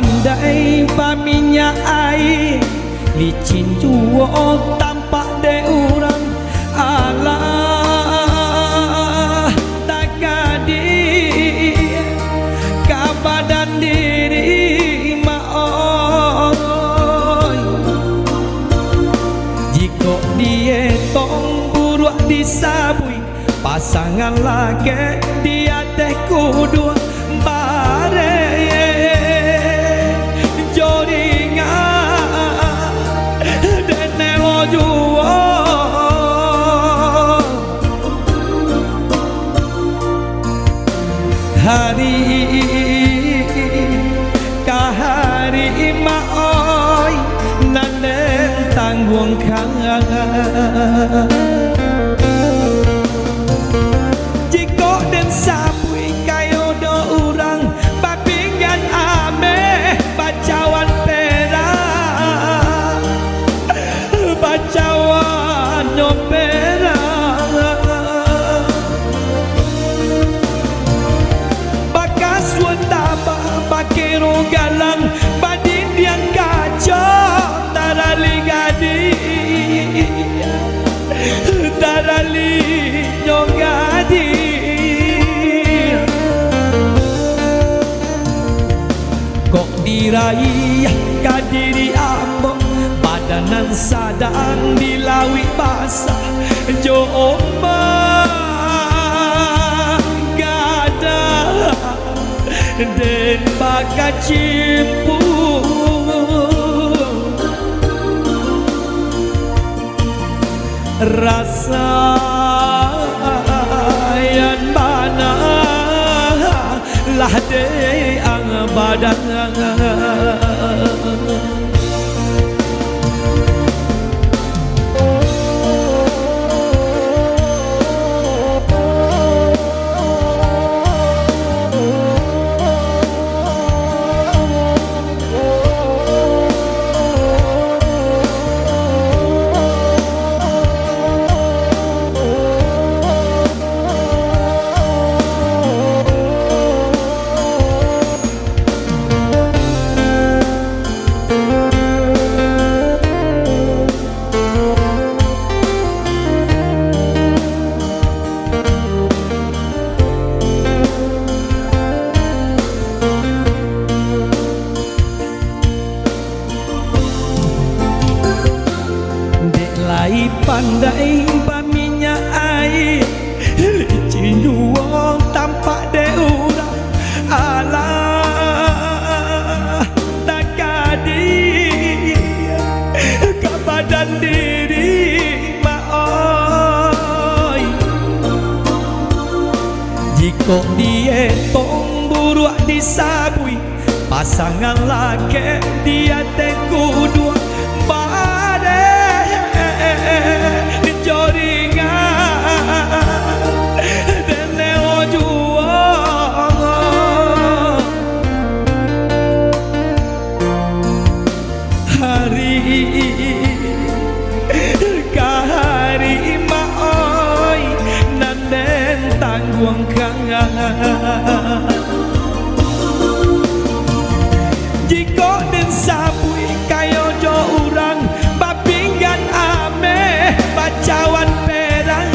pandai paminya air licin juo tampak de urang alah tak kadi kabadan diri maoy jika dia tong buruk disabui pasangan lagi dia teh kudu bare hari kahari maoi nanen tanggung kang jiko den sapui kayo do urang papinggan ame bacawan perak bacawan nyopera bakero galang badin yang kacau tarali gadi tarali nyogadi kok diraih kadiri ambo badanan sadang dilawi basah jo den bakat cimpu rasa yang mana lah de ang badan pandai paminya air licin juang tampak de urang alah tak kadi ke badan diri maoi jika dia tong buruk disabui pasangan laki dia teh kudu kahari maoi nanen tanggung kang jiko den sapui kayo jo urang papinggan ame bacawan perang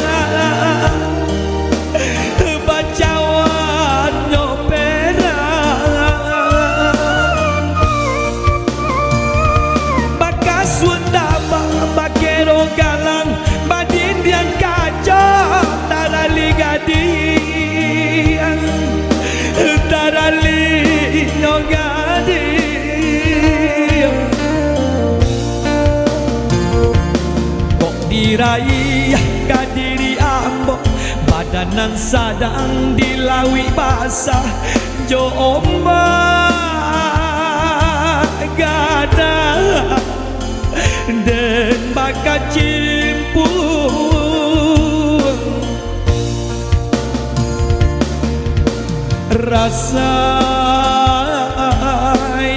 bacawan nyoperang bakas wendama bakero galang badin yang kacau tarali gadi tarali nyogadi kok diraih kadiri ambo badanan sadang dilawi basah jo ombak gada den bakat cimpu rasa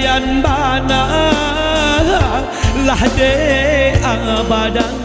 yang bana lah de abadan